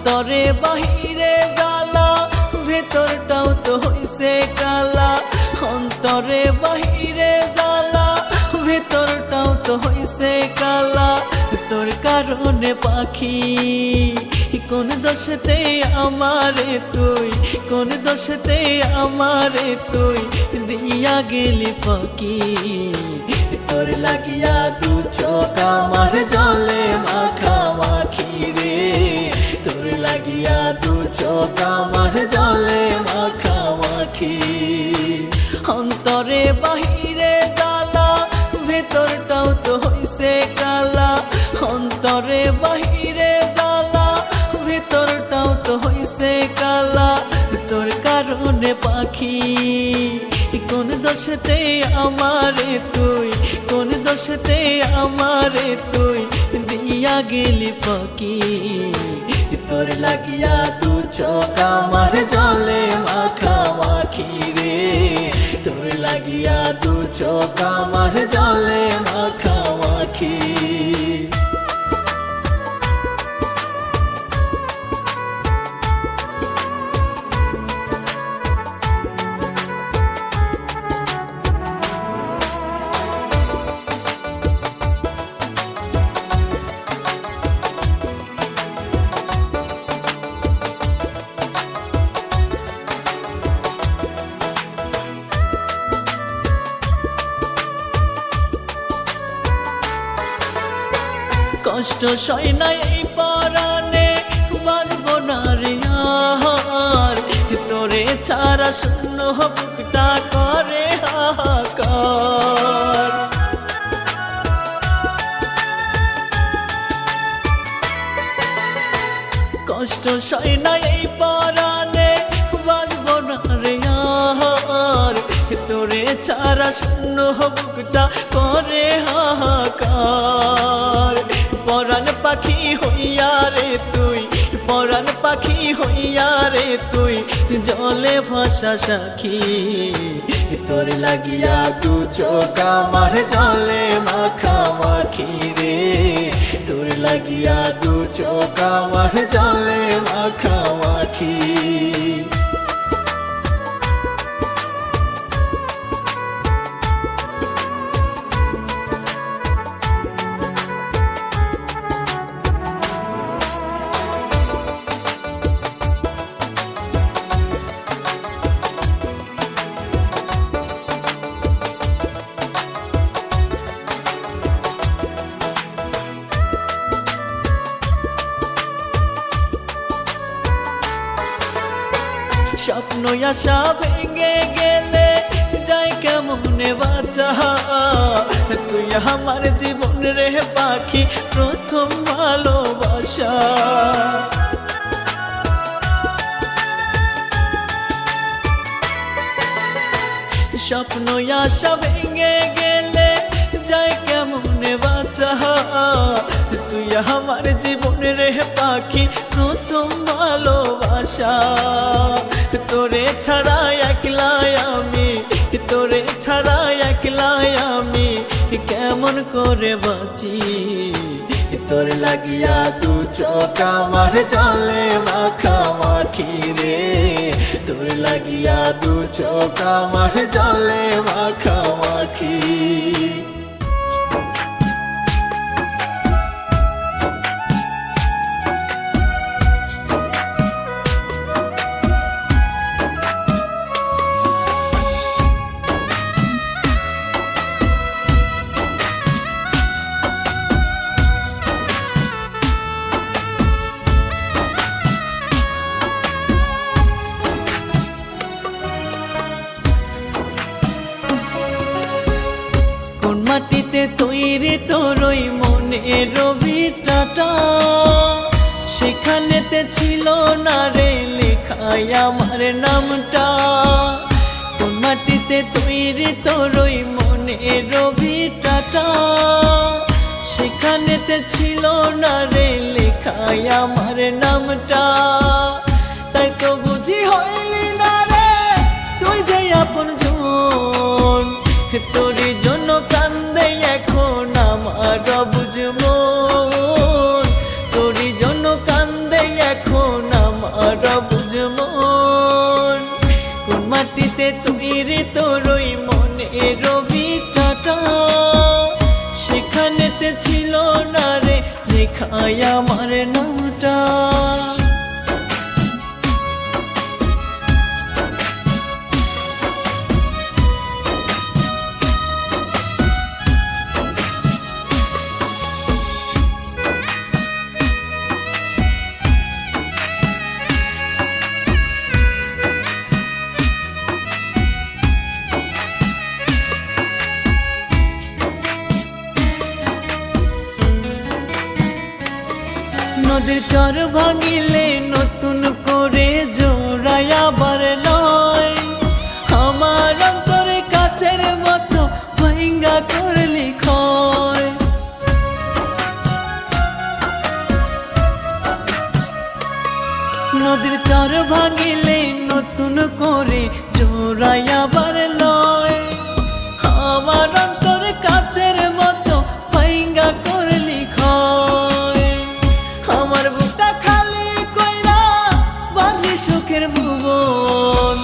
অন্তরে বাহিরে জ্বালা ভেতরটাও তো হইছে কালা অন্তরে বাহিরে জ্বালা ভেতরটাও তো হইছে কালা তোর কারণে পাখি কোন দোষেতে আমারে তুই কোন দোষেতে আমারে তুই দিয়া গেলি ফাঁকি তোর লাগিয়া দু চোখ আমার জলে মাখামাখি রে তোর লাগিয়া দু চোখ আমার জলে মাখামাখি অন্তরে বাহিরে জ্বালা ভেতরটাও তো হইছে কালা অন্তরে বাহিরে জ্বালা ভেতরটাও তো হইছে কালা তোর কারণে পাখি কোন দোষেতে আমারে তুই কোন দোষেতে আমারে তুই দিয়া গেলি ফাঁকি তোর লাগিয়া দু চোখ আমার জলে মাখামাখি রে তোর লাগিয়া দু চোখ আমার জলে মাখামাখি কষ্ট সয় না এই পরাণে বাঁচবো না রে আর তোরে ছাড়া শূন্য বুকটা করে হাহাকার কষ্ট সয় না এই পরাণে বাঁচবো না রে আর তোরে ছাড়া শূন্য বুকটা করে হাহাকার পরাণ পাখি হইয়া রে তুই পরাণ পাখি হইয়া রে তুই জলে ভাসা সাখী তোর লাগিয়া দু চোখ আমার জলে মাখামাখি রে তোর লাগিয়া দু চোখ আমার জলে মাখামাখি স্বপ্ন আশা ভেঙে গেলে যাই কেমনে বাঁচা তুই আমার জীবন রে পাখি প্রথম ভালোবাসা স্বপ্ন আশা ভেঙে গেলে যাই কেমনে বাঁচা তুই আমার জীবন রে পাখি প্রথম ভালোবাসা তোরে ছাড়া একলা আমি তোরে ছাড়া একলা আমি কেমন করে বাঁচি তোর লাগিয়া দু চোখ আমার জলে মাখামাখি রে তোর লাগিয়া দু চোখ আমার জলে মাখামাখি মাটিতে তৈরি তোরই মনের ভিটাটা সেখানেতে ছিল না রে লেখাই আমার নামটা কোন মাটিতে তৈরি তোরই মনের ভিটাটা সেখানেতে ছিল না রে লেখাই আমার নামটা তাই তো বুঝি হইলি না রে তুই যে আপন জন তোরি জন্য কান্দে এখন আমার বুঝ মন তোরি জন্য কান্দে এখন চর ভাঙিলে নতুন করে জোড়ায় আবার লয়, আমার অন্তরে কাচের মতো ভাঙ্গা করলি ক্ষয়। নদীর চর ভাঙিলে নতুন করে জোড়ায় আবার লয়, আমার অন্তরে কাচের মতো ভাঙ্গা করলি ক্ষয়। আমার বুকটা খালি কইরা বাঁধি সুখের ভুবন,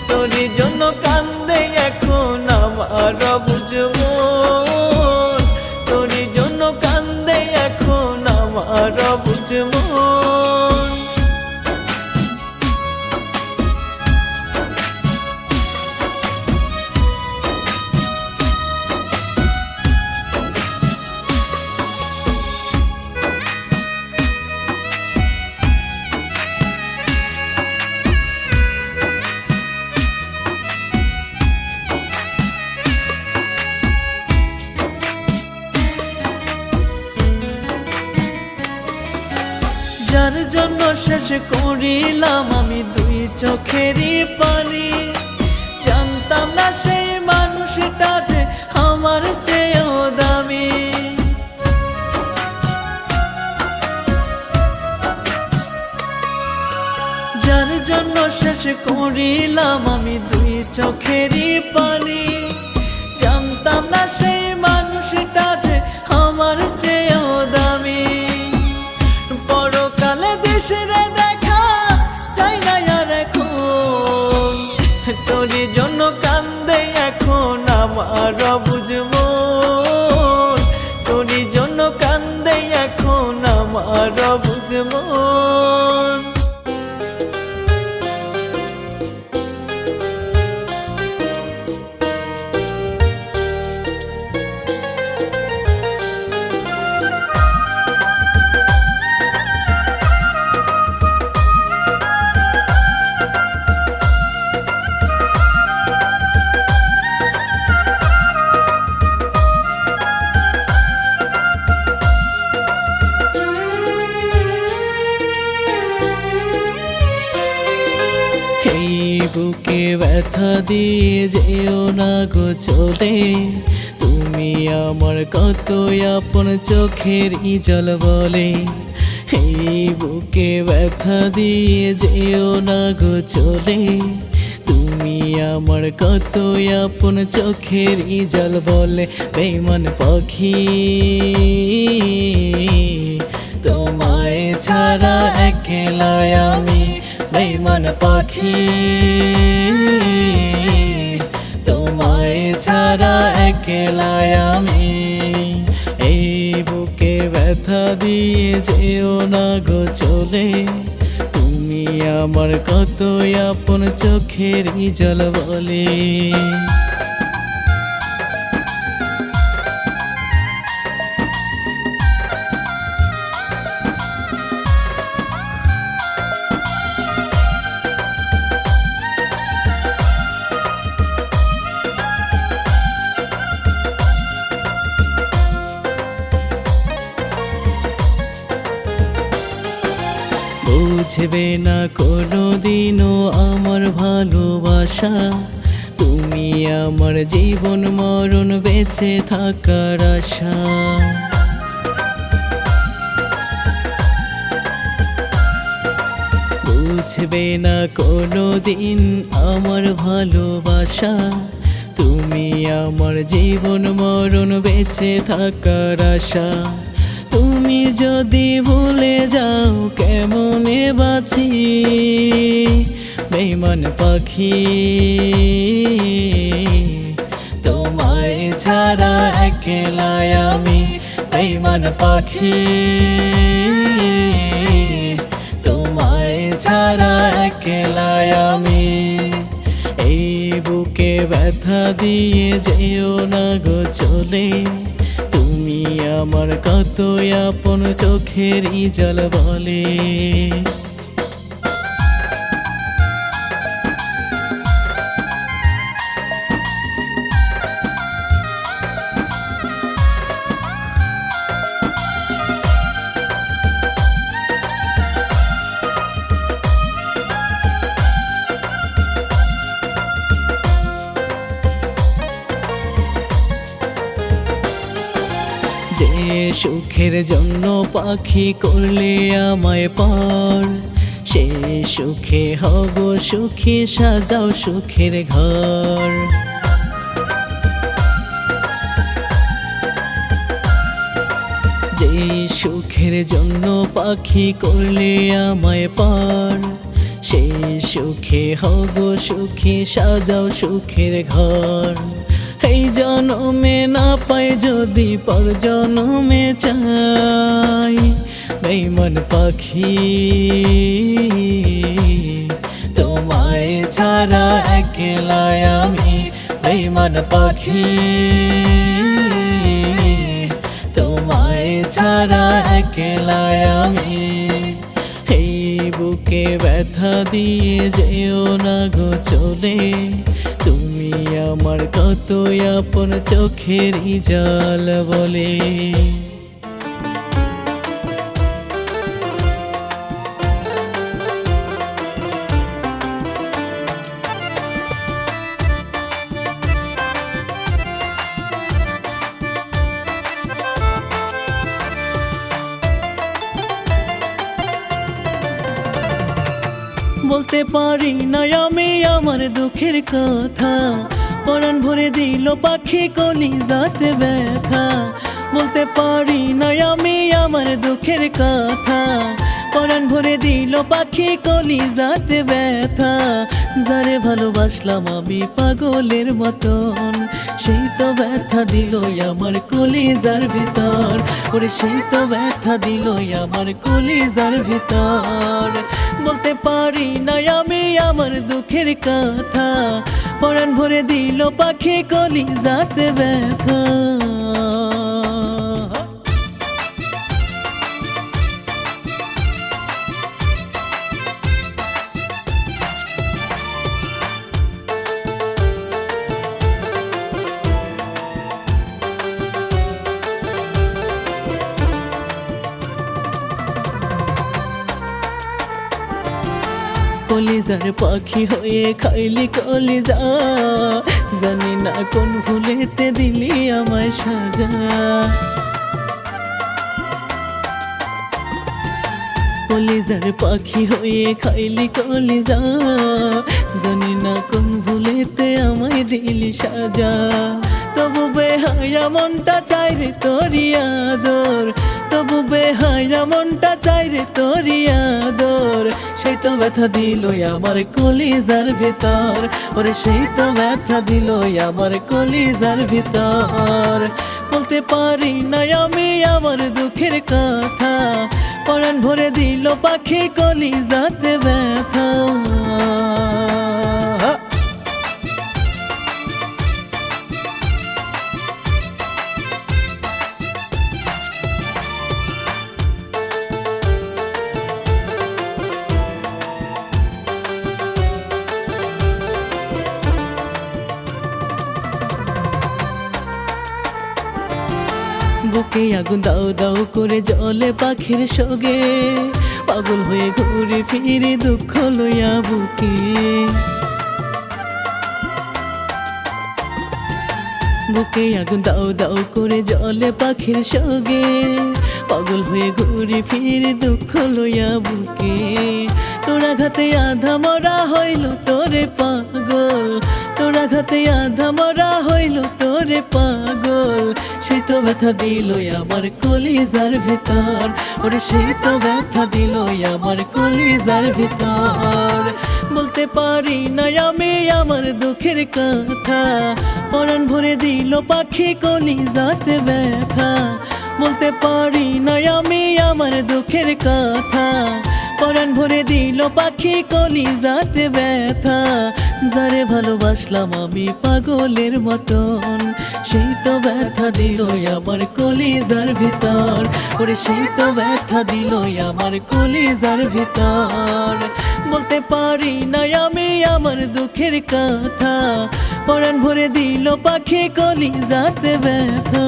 তোরই জন্য কান্দে এখন আমার অবুঝ মন, তোরই জন্য কান্দে এখন আমার অবুঝ মন। যার জন্য শেষ করিলাম আমি দুই চোখেরই পানি, জানতাম না সেই মানুষটা যে আমার চেয়েও দামি। যার জন্য শেষ করিলাম আমি দুই চোখেরই পানি, জানতাম না সেই মানুষটা যে আমার চেয়েও দামি। পরকালে দেশের দেখা চাই না আর এখন, তোরই জন্য কান্দে এখন আমার অবুঝ মন, তোরই জন্য কান্দে এখন আমার অবুঝ মন। এই বুকে ব্যথা দিয়ে যেও না গো চলে, তুমি আমার কত আপন চোখের জল বলে। এই বুকে ব্যথা দিয়ে যেও না গো চলে, তুমি আমার কত আপন চোখের জল বলে। বেঈমান পাখি তোমায় ছাড়া একলা আমি, বেঈমান পাখি তোমায় ছাড়া একলা আমি। এই বুকে ব্যথা দিয়ে যেও না গো চলে, তুমি আমার কত আপন চোখের জল বলে। বুঝবে না কোনোদিনও আমার ভালোবাসা, তুমি আমার জীবন মরণ বেঁচে থাকার আশা। বুঝবে না কোনোদিন আমার ভালোবাসা, তুমি আমার জীবন মরণ বেঁচে থাকার আশা। তুমি যদি ভুলে যাও কেমনে বাঁচি, বেঈমান পাখি তোমায় ছাড়া একলা আমি, বেঈমান পাখি তোমায় ছাড়া একলা আমি। এই বুকে ব্যথা দিয়ে যেও না গো চলে, তুমি আমার কত আপন চোখের জল বলে। সুখের জন্য পাখি করলে আমায় পার, সেই সুখে হব সুখী, সাজাও সুখের ঘর। যেই সুখের জন্য পাখি করলে আমায় পার, সেই সুখে হব সুখী, সাজাও সুখের ঘর। এই জনমে না পাই যদি পর জনমে চাই, বেঈমান পাখি তোমায় ছাড়া একলা আমি, বেঈমান পাখি তোমায় ছাড়া একলা আমি। এই বুকে ব্যথা দিয়ে যেও না গো চলে, তুমি আমার কত আপন চোখেরই জল বলে। বলতে পারি না আমি আমার দুঃখের কথা, পরাণ ভরে দিল পাখি কলিজাতে ব্যথা। বলতে পারি না আমি আমার দুঃখের কথা, পরাণ ভরে দিল পাখি কলিজাতে ব্যথা। যারে ভালোবাসলাম আমি পাগলের মতন, সেই তো ব্যথা দিল আমার কলিজার ভিতর, ওরে সেই তো ব্যথা দিল আমার কলিজার ভিতর। বলতে পারি না আমি আমার দুঃখের কথা, পরাণ ভরে দিল পাখি কলিজাতে ব্যথা। কলিজার পাখি হয়ে খাইলি কলিজা, জানি না কোন ভুলেতে দিলি আমায় সাজা। কলিজার পাখি হয়ে খাইলি কলিজা, জানি না কোন ভুলেতে আমায় দিলি সাজা। তবু বেহায়া মনটা চাই রে তোরি আদর, তবু বেহায়া মনটা চাই রে তোরি আদর। সেই তো ব্যথা দিল আমার কলিজার ভিতর, ওরে সেই তো ব্যথা দিল আমার কলিজার ভিতর। বলতে পারি না আমি আমার দুঃখের কথা, পরাণ ভরে দিল পাখি কলিজাতে ব্যথা। বুকে আগুন দাও দাও করে জ্বলে পাখির সঙ্গে, পাগল হয়ে ঘুরে ফিরে দুঃখ লইয়া বুকে। বুকে আগুন দাও দাও করে জ্বলে পাখির সঙ্গে, পাগল হয়ে ঘুরে ফিরে দুঃখ লইয়া বুকে। তোরা ঘাতে আধা মরা হইল তোরে পাগল, তোরা ঘাতে আধা মরা হইল তোরে পাগল। সেই তো ব্যথা দিল আমার কলিজার ভিতর, ওরে সেই তো ব্যথা দিল আমার কলিজার ভিতর। বলতে পারি না আমি আমার দুঃখের কথা, পরাণ ভরে দিল পাখি কলিজাতে ব্যথা। বলতে পারি না আমি আমার দুঃখের কথা, পরাণ ভরে দিল পাখি কলিজাতে ব্যথা। যারে ভালোবাসলাম আমি পাগলের মতন, সেই তো ব্যথা দিল আমার কলিজার ভিতর, ওরে সেই তো ব্যথা দিল আমার কলিজার ভিতর। বলতে পারি না আমি আমার দুঃখের কথা, পরাণ ভরে দিল পাখি কলিজাতে ব্যথা।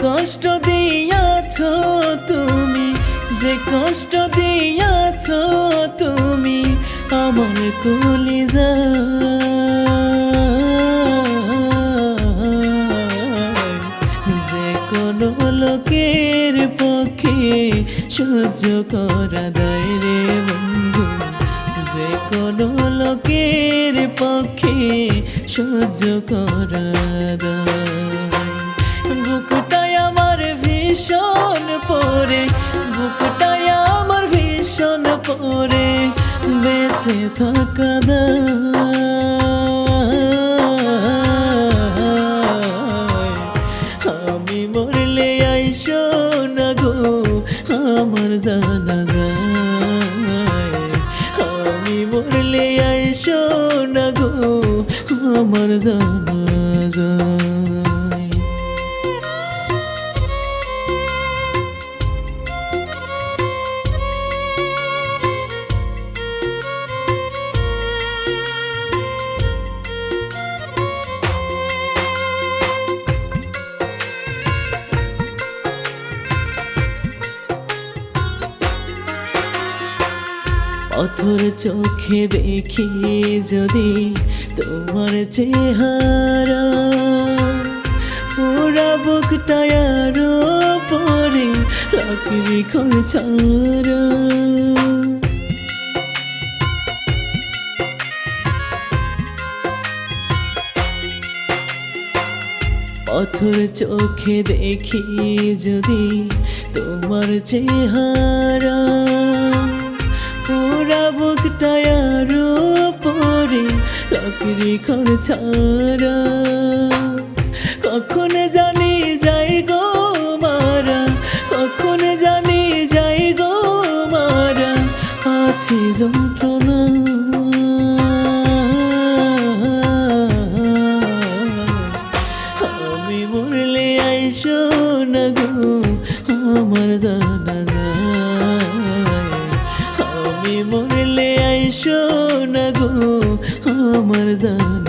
কষ্ট দিয়াছ তুমি, যে কষ্ট দিয়াছ তুমি আমার কলিজায়। যে কোনো লোকের পক্ষে সহ্য করা দায় রে বন্ধু, যে কোনো লোকের পক্ষে সহ্য করা দায়। বুকটায় আমার ভীষণ পড়ে, বুকটায় আমার ভীষণ পড়ে বেঁচে থাকা দায়। আমি মরলে আইসো না গো আমার জানাজায়, আমি মরলে আইসো না গো আমার জানাজায়। পাথর চোখে দেখি যদি তোমার চেহারা, পুরা বুকটায় আরো পরে লাকড়ি খরচারা। পাথর চোখে দেখি যদি তোমার চেহারা, পুরা বুকটায় আরো পরে লাকড়ি খরচারা। কখন জানি যাই গো মারা, কখন জানি যাই গো মারা আছি যন্ত্রণা। আমি মরলে আইসো না গো আমার জানাজায়, আমি মরলে আইসো না গো আমার জানাজায়।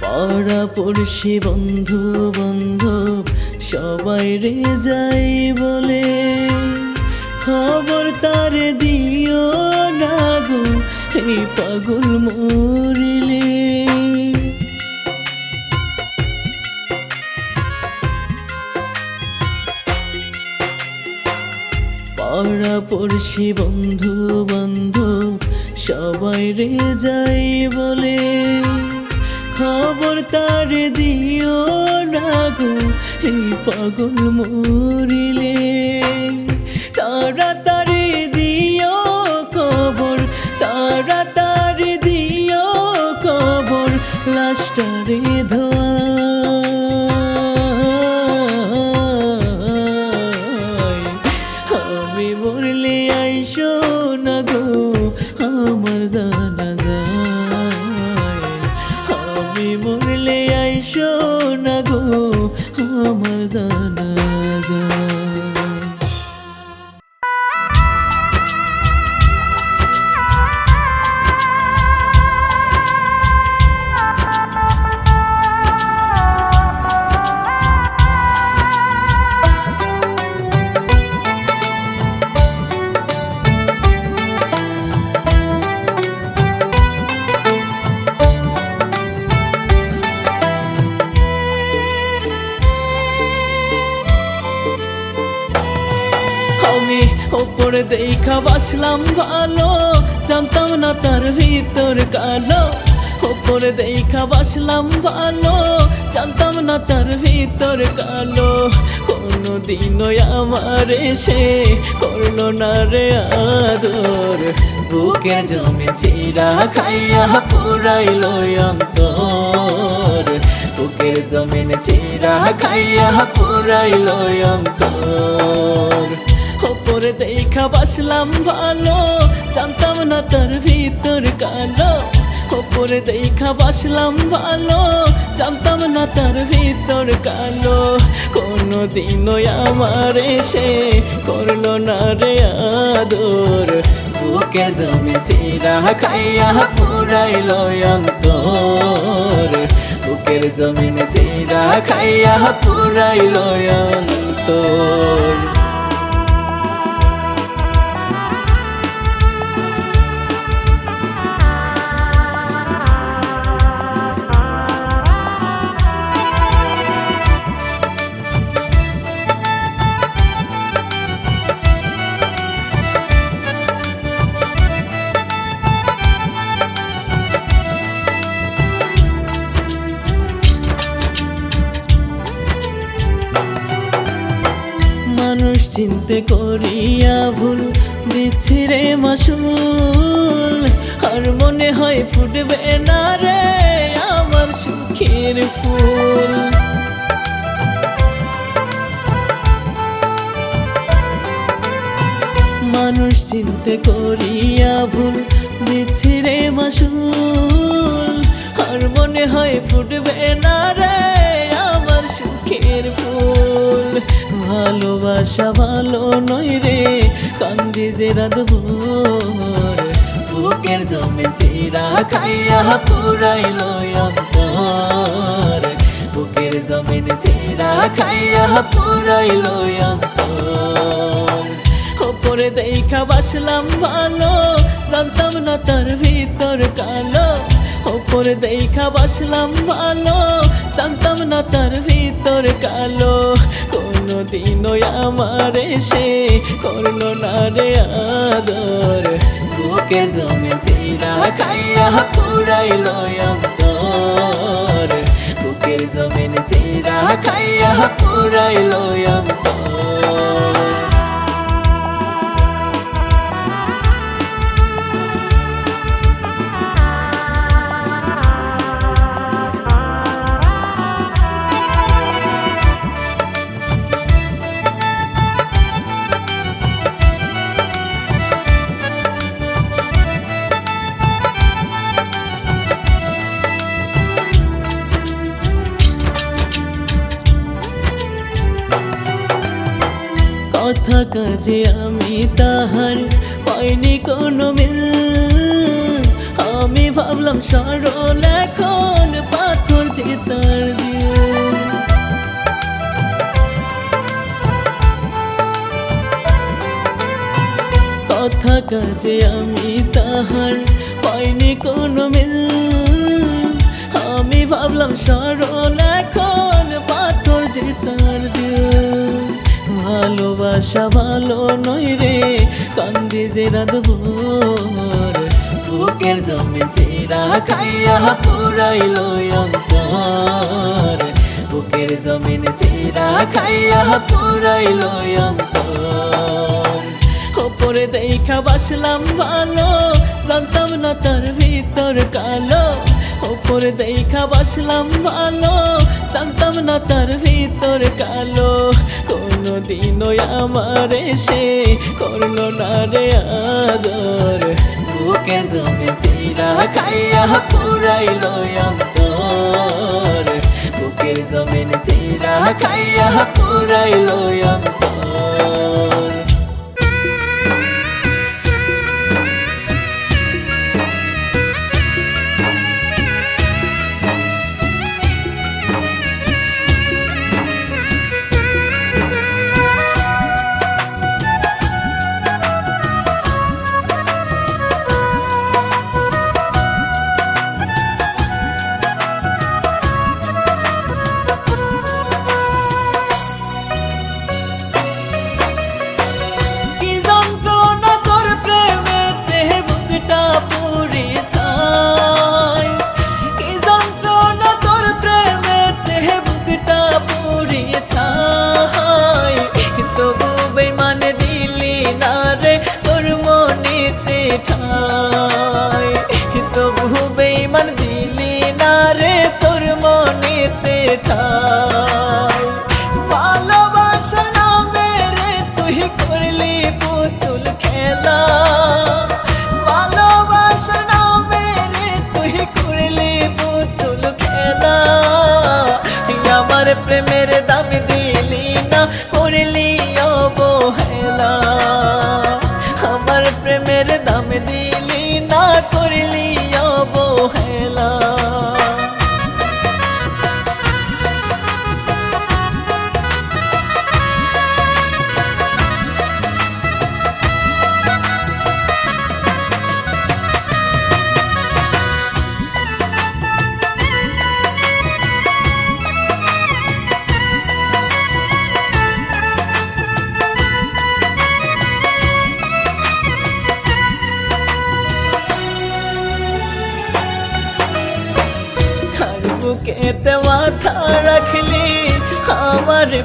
পাড়া পড়শি বন্ধু বান্ধব সবাই রে যাই বলে, খবর তার দিও না গো এই পাগল মরিলে। পাড়া পড়শি বন্ধু বান্ধব সবাই রে যাই বলে, খবর তার দিও না গো এই পাগল মরিলে। তাড়াতাড়ি দিও কবর, তাড়াতাড়ি দিও কবর লাশটারে ধোয়ায়। আমি মরলে আইসো না গো আমার জানাজায়, আমি মরলে আইসো না গো আমার জানাজায়। আমি ওপরে দেখা বাসলাম ভালো, জানতাম না তার ভিতর কালো। ওপরে দেখা বাসলাম ভালো, জানতাম না তার ভিতর কালো। কোনদিনও আমার সে করলো না রে আদর, বুকে জমে চিরা খাইয়া পুরাইলো অন্তর। বুকের জমিন চিরা খাইয়া পুরাইলো অন্তর। ওপরে দেখা বাসলাম ভালো, জানতাম না তার ওপরে দেখা বাসলাম ভালো, জানতাম না তার ভিতর কালো। কোনদিনও আমার এসে করলো না রে আদর, বুকে জমি চিরা খাইয়া পুরাইল অন্তর, বুকের জমিন চিরা খাইয়া পুরাইল অন্তর। মানুষ চিনতে করিয়া ভুল দিচ্ছি রে মাসুল, আর মনে হয় ফুটবে না রে আমার সুখের ফুল। মানুষ চিনতে করিয়া ভুল দিচ্ছি রে মাসুল, আর মনে হয় ফুটবে না রে আমার সুখের ফুল। ভালোবাসা ভালো নয় রে কান্দি যে রাত ভোর, বুকের জমি চিরা খাইয়া পুরাইল অন্তর, বুকের জমিন চিরা খাইয়া পুরাইল অন্তর। ওপরে দেখা বাসলাম ভালো, জানতাম না তার ভিতর কালো। ওপরে দেখা বাসলাম ভালো, জানতাম না তার ভিতর কালো। কোনদিনও আমার এসে করলো না রে আদর, বুকে জমি চিরা খাইয়া পুরাইল অন্তর, বুকের জমিন চিরা খাইয়া পুরাইল অন্তর। কথা কাজে আমি তাহার পাইনি কোনো মিল, আমি ভাবলাম সরল এখন পাথর যে তার দিল। কথা কাজে আমি তাহার পাইনি কোনো মিল, আমি ভাবলাম সরল এখন পাথর যে তার দিল। ভালোবাসা ভালো নয় রে কান্দি যে রাত ভোর, বুকের জমি চিরা খাইয়া পুরাইল অন্তর, বুকের জমিন চিরা খাইয়া পুরাইল অন্তর। ওপরে দেখা বাসলাম ভালো, জানতাম না তার ভিতর কালো। ওপরে দেখা বাসলাম ভালো, জানতাম না তার ভিতর কালো। কোনদিনও আমার এসে করলো না রে আদর, বুকে জমি চিরা খাইয়া পুরাইল অন্তর, বুকের জমিন চিরা খাইয়া পুরাইল অন্তর।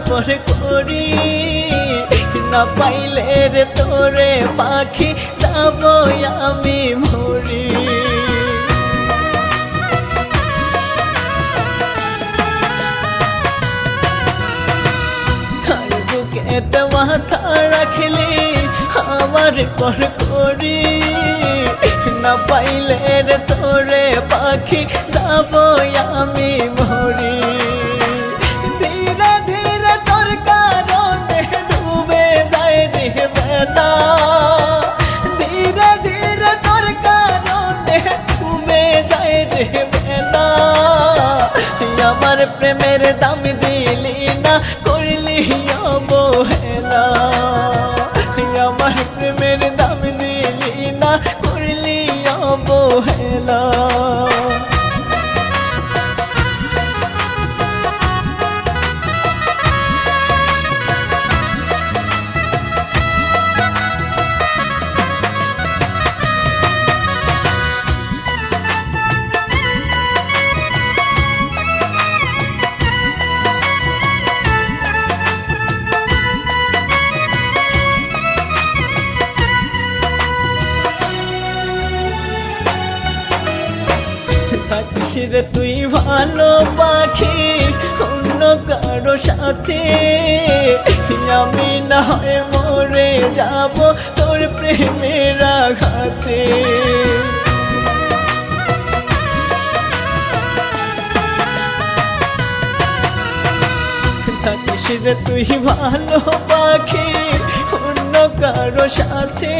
পরে করি না পাইলে রে তোরে পাখি যাব আমি মরি বুকেতে মাথা রাখলি আমার পর করি না পাইলে রে তোরে পাখি যাব আমি মরি ধীরে ধীরে তোর কারণে ডুবে যায় রে বেলা ধীরে ধীরে তোর কারণে ডুবে যায় রে বেলা আমার প্রেমের দাম দিলি না করলি অবহেলা আমার প্রেমের দাম দিলি না করলি অবহেলা থাকিস রে তুই ভালো পাখি অন্য কারো সাথে আমি না হয় মরে যাব তোর প্রেমের আঘাতে থাকিস রে তুই ভালো পাখি অন্য কারো সাথে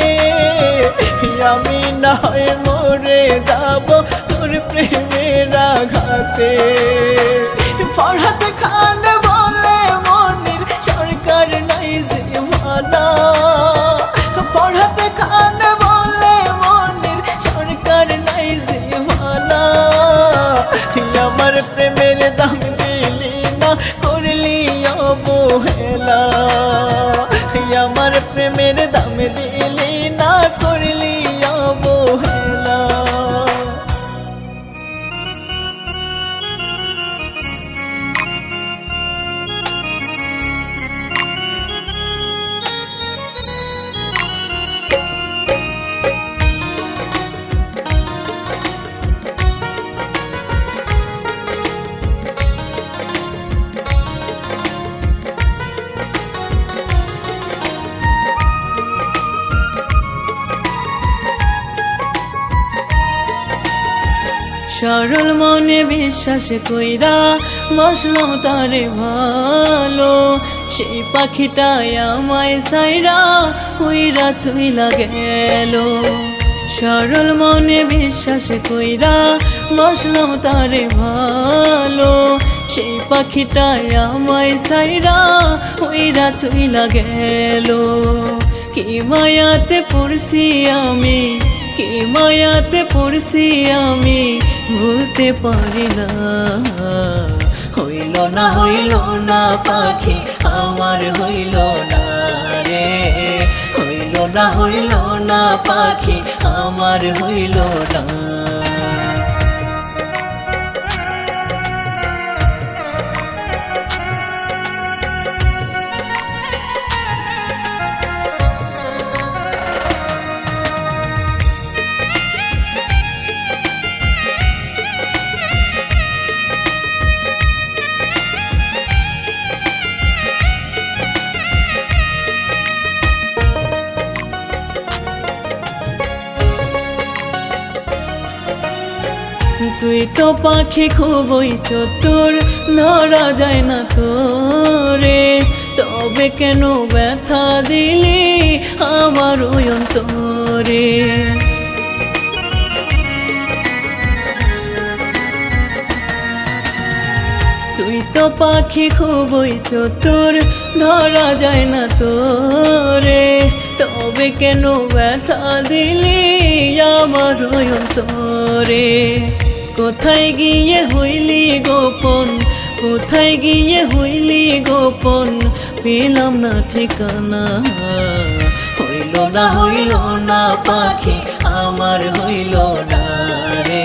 আমি না হয় মরে যাব তোর প্রেমের আঘাতে ফরহাদ খান বলে মনির সরকার নাই জীবনা ফরহাদ খান বলে মনির সরকার নাই জীবনা আমার প্রেমের দাম দিলি না করলি অবহেলা আমার প্রেমের দাম দিলি না করলি অবহেলা সরল মনে বিশ্বাস কইরা বসলাম তারে ভালো সেই পাখিটাই আমায় সাইরা উইরা চইলা গেল সরল মনে বিশ্বাস কইরা বসলাম তারে ভালো সেই পাখিটাই আমায় সাইরা উইরা চইলা গেল কি মায়াতে পড়ছি আমি কি মায়াতে পড়ছি আমি ভুলতে পারি না হইল না পাখি আমার হইল না রে হইল না পাখি আমার হইল না তুই তো পাখি খুবই চতুর ধরা যায় না তোরে তবে কেন ব্যথা দিলি আমার অন্তরে তুই তো পাখি খুবই চতুর ধরা যায় না তোরে তবে কেন ব্যথা দিলি আমার অন্তরে কোথায় গিয়ে হইলি গোপন কোথায় গিয়ে হইলি গোপন পেলাম না ঠিকানা হইল না পাখি আমার হইল না রে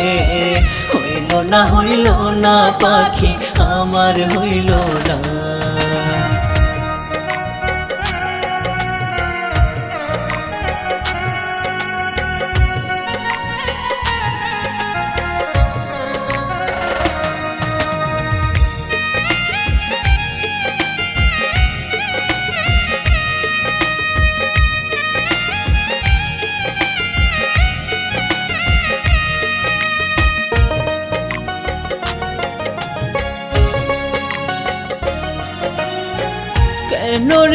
হইল না পাখি আমার হইল না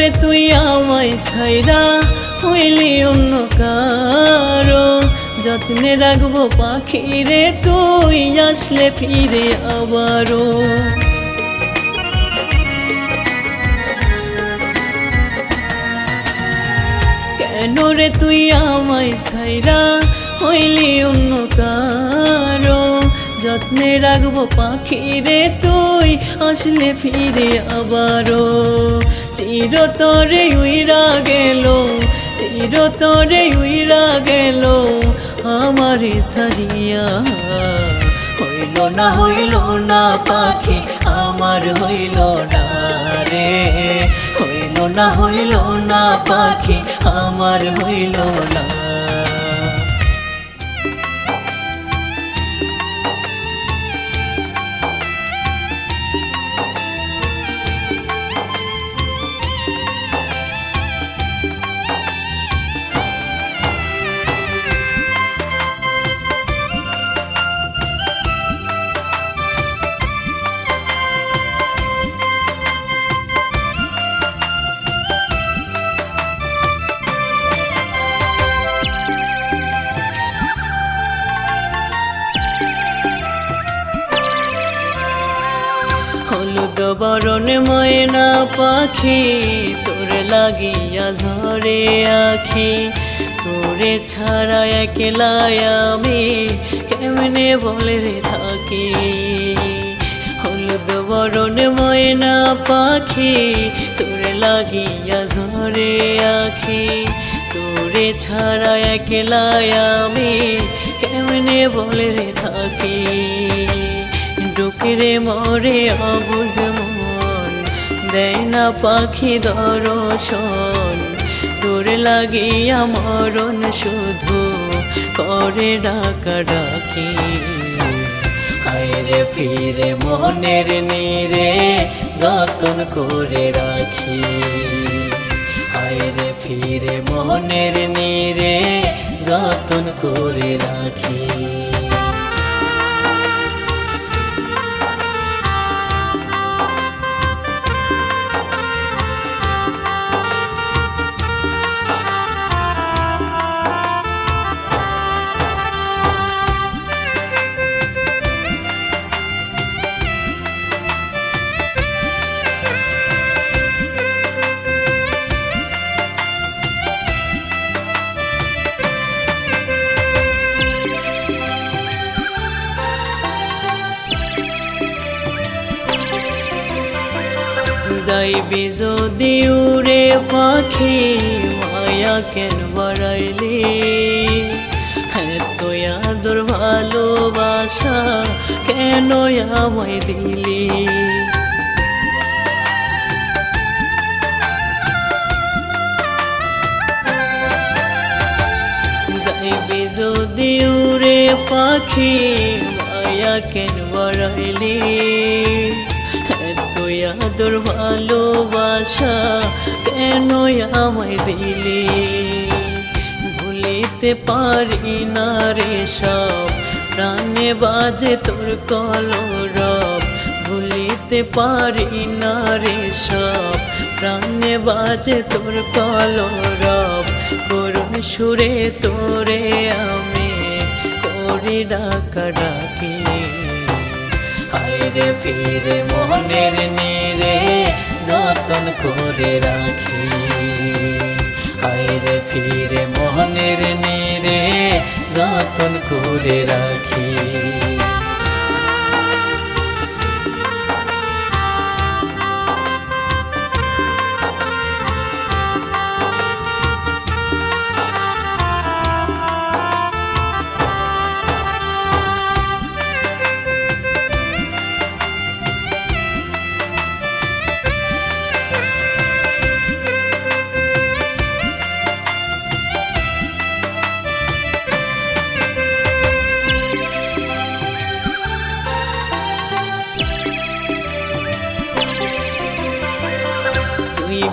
রে তুই আমায় ছাইরা হইলি অন্য কারো, যত্নে রাখবো পাখি রে তুই আসলে ফিরে আবারও। কেন রে তুই আমায় ছাইরা হইলি অন্য কারো, যত্নে রাখবো পাখি রে তুই আসলে ফিরে আবারও। চিরতরে উইরা গেল, চিরতরে উইরা গেল আমারে সারিয়া, হইল না পাখি আমার হইল না রে, হইল না পাখি আমার হইল না। হলুদ বরণ ময়না পাখি তোর লাগিয়া ঝরে আখি, তোরে ছাড়া একলা আমি কেমনে বলে রে থাকি। হলুদ বরণ ময়না পাখি তোর লাগিয়া ঝরে আখি, তোরে ছাড়া একলা আমি কেমনে বলে রে থাকি। ডুকরে মরে অবুঝ মন দেয় না পাখি দর্শন, তোর লাগিয়া মরণ শুধু করে ডাকা ডাকি। হায়রে ফিরে মনের নীরে যতন করে রাখি, হায়রে ফিরে মনের নীরে যতন করে রাখি। যাইবি যদি উড়ে পাখি মায়া কেন বাড়াইলি, এত আদর ভালোবাসা কেন আমায় দিলি। যাইবি যদি উড়ে পাখি মায়া কেন বাড়াইলি, আদর ভালোবাসা কেন আমায় দিলি। ভুলিতে পারি না রে সব প্রাণে বাজে তোর কলরব, ভুলিতে পারি না রে সব প্রাণে বাজে তোর কলরব। করুণ সুরে তোরে আমি করি ডাকা ডাকি, হায়রে ফিরে মনের নীরে যতন করে রাখি, হায়রে ফিরে মনের নীরে যতন করে রাখি।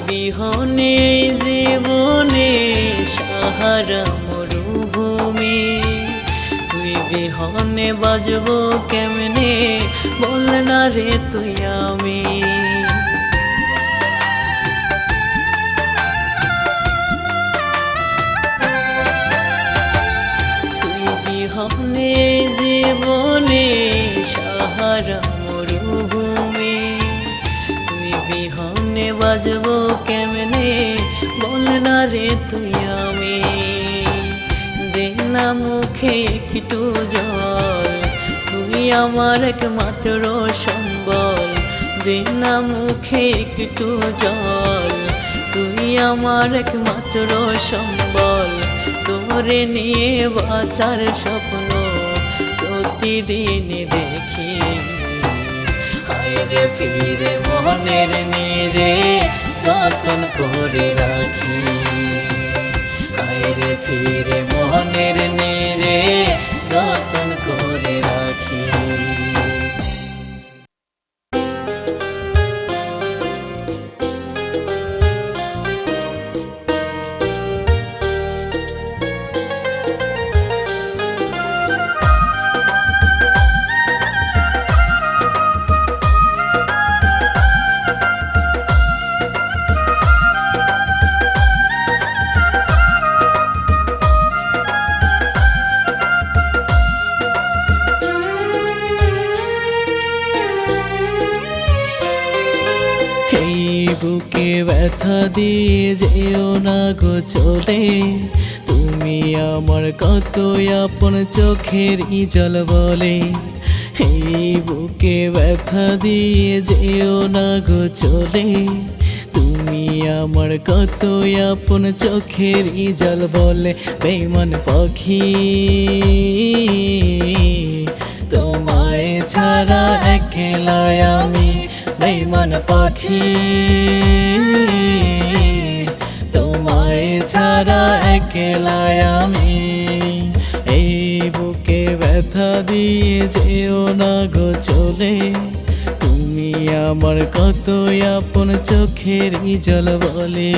বিহনে জীবনে সাহারা মরুভূমি, তুই বিহনে বাজবো কেমনে বল না রে তুই আমি। হারা মরুভূমি। তুই বিহনে বাজবো কেমনে বল না রে তুই আমি। দে না মুখে একটু জল, তুই আমার একমাত্র সম্বল। দে না মুখে একটু জল, তুই আমার একমাত্র সম্বল। তোরে নিয়ে বাঁচার স্বপ্ন প্রতিদিন দেখি। হায়রে ফিরে মনের নীরে যতন করে রাখি। হায়রে ফিরে মনের নীরে যতন করে রাখি। বুকে ব্যথা দিয়ে যেও না গো চলে, তুমি আমার কত আপন চোখের জল বলে। এই বুকে ব্যথা দিয়ে যেও না গো চলে, তুমি আমার কত আপন চোখের জল বলে। বেঈমান পাখি তোমায় ছাড়া একলা আমি। বেঈমান পাখি তোমায় ছাড়া একলা আমি। এই বুকে ব্যথা দিয়ে যেও না গো চলে, তুমি আমার কত আপন চোখের জল বলে।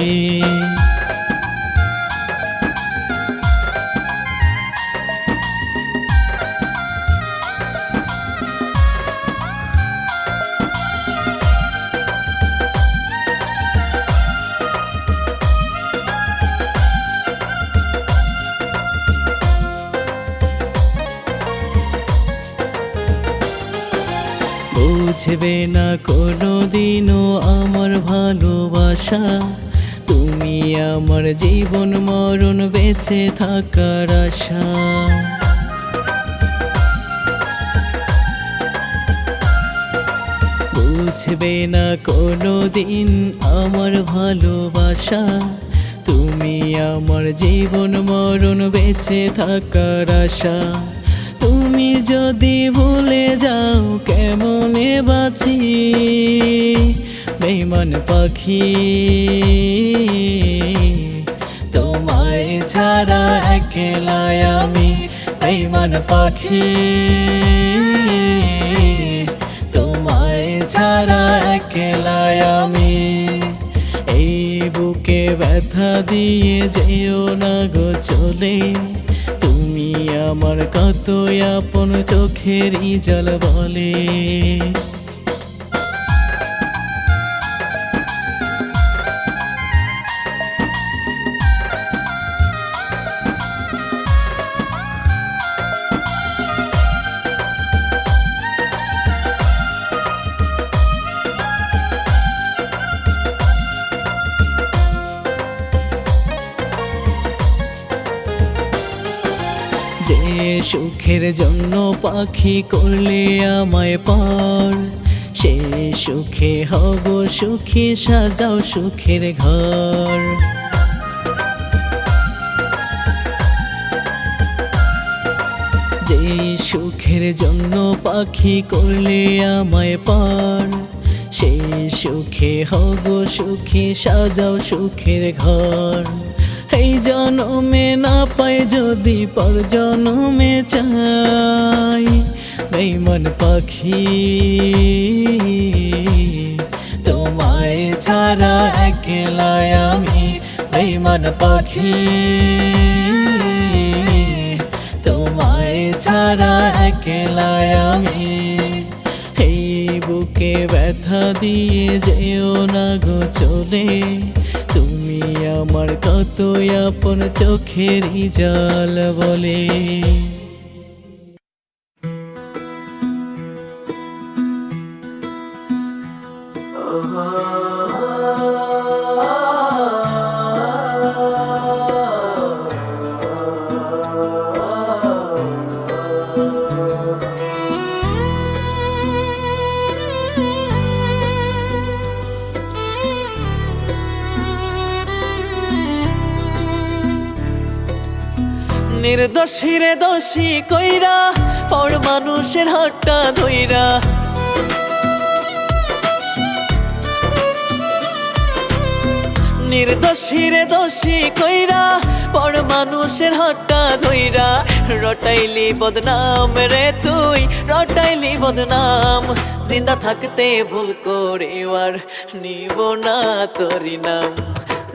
বুঝবে না কোনোদিনও আমার ভালোবাসা, তুমি আমার জীবন মরণ বেঁচে থাকার আশা। বুঝবে না কোনোদিন আমার ভালোবাসা, তুমি আমার জীবন মরণ বেঁচে থাকার আশা। তুমি যদি ভুলে যাও কেমনে বাঁচি, বেঈমান পাখি তোমায় ছাড়া একলা আমি। বেঈমান পাখি তোমায় ছাড়া একলা আমি। এই বুকে ব্যথা দিয়ে যেও না গো চলে, তুমি আমার কত আপন চোখের জল বলে। যে সুখের জন্য পাখি করলে আমায় পার, সে সুখে হব সুখী, সাজাও সুখের ঘর। যে সুখের জন্য পাখি করলে আমায় পার, সেই সুখে হব সুখী, সাজাও সুখের ঘর। এই জনমে না পাই যদি পর জনমে চাই, বেঈমান পাখি তোমায় ছাড়া একলা আমি। বেঈমান পাখি তোমায় ছাড়া একলা আমি। এই বুকে ব্যথা দিয়ে যেও না গো চলে, তুমি আমার কত আপন চোখের জল বলে। নির্দোষীরে দোষী কইরা পর মানুষের হাতটা ধইরা, নির্দোষীরে দোষী কইরা পর মানুষের হাতটা ধইরা, রটাইলি বদনাম রে তুই রটাইলি বদনাম। জিন্দা থাকতে ভুল করে আর নিব না তোরি নাম,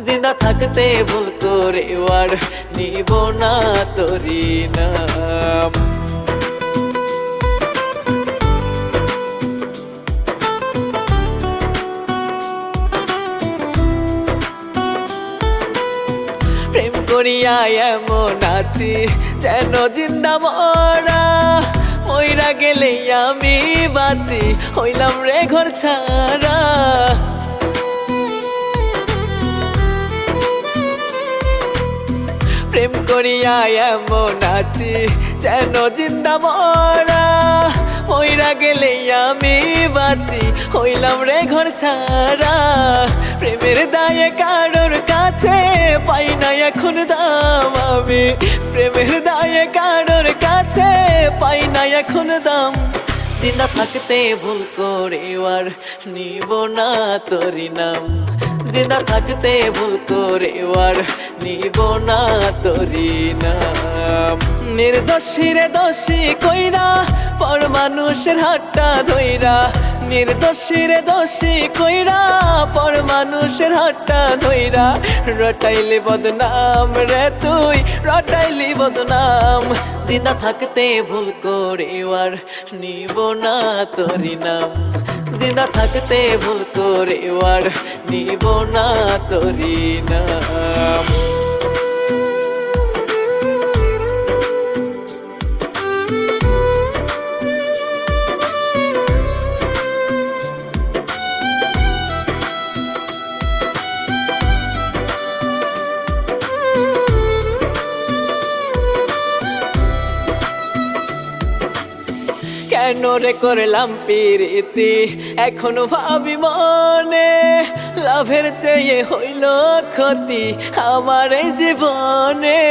জিন্দা থাকতে ভুল করে আর নিব না তোরি নাম। প্রেম করিয়া এমন আছি যেন জিন্দা মরা, মইরা গেলে আমি বাঁচি হইলাম রে ঘর ছাড়া। প্রেম করিয়া এমন আছি যেন জিন্দা মরা, মইরা গেলে আমি বাঁচি হইলাম রে ঘর ছাড়া। প্রেমের দায়ে কারোর কাছে পাই না এখন দাম আমি, প্রেমের দায়ে কারোর কাছে পাই না এখন দাম। জিন্দা থাকতে ভুল করে আর নিব না তোরি নাম, জিন্দা থাকতে ভুল করে আর নিব না তোরি নাম। নির্দোষীরে দোষী কইরা পর মানুষের হাতটা ধইরা, নির্দোষীরে দোষী কইরা পর মানুষের হাতটা ধইরা, রটাইলি বদনাম রে তুই রটাইলি বদনাম। জিন্দা থাকতে ভুল করে আর নিব না তোরি নাম, জিন্দা থাকতে ভুল করে আর নিব না তোরি নাম। কেন রে করলাম প্রীতি এখনো ভাবি মনে, লাভের চেয়ে হইল ক্ষতি আমার এই জীবনে।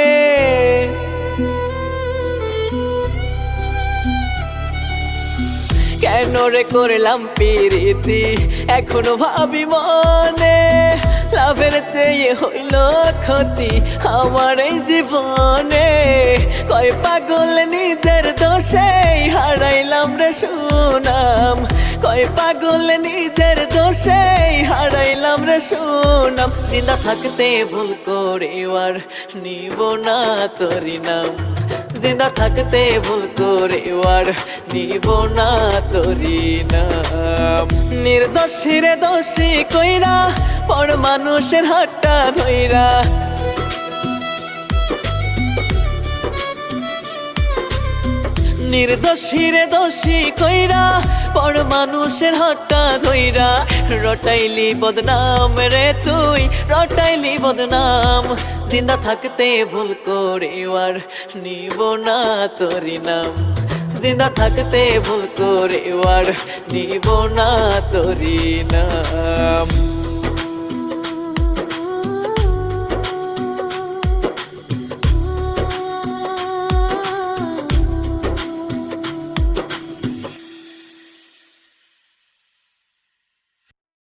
কেন রে করলাম প্রীতি এখনো ভাবি মনে, লাভের চেয়ে হইল ক্ষতি আমার এই জীবনে। কয় পাগল নিজের দোষে হারাইলাম রে সুনাম, কয় পাগল নিজের দোষে হারাইলাম রে সুনাম। জিন্দা থাকতে ভুল করে আর নিব না তোরি নাম, জিন্দা থাকতে ভুল করে আর নিব না তোরি নাম। নির্দোষীরে দোষী কইরা পর মানুষের হাতটা ধইরা, নির্দোষীরে দোষী কইরা পর মানুষের হাতটা ধইরা, রটাইলি বদনাম রে তুই রটাইলি বদনাম। জিন্দা থাকতে ভুল করে আর নিব না তোরি নাম, জিন্দা থাকতে ভুল করে আর নিব না তোরি নাম।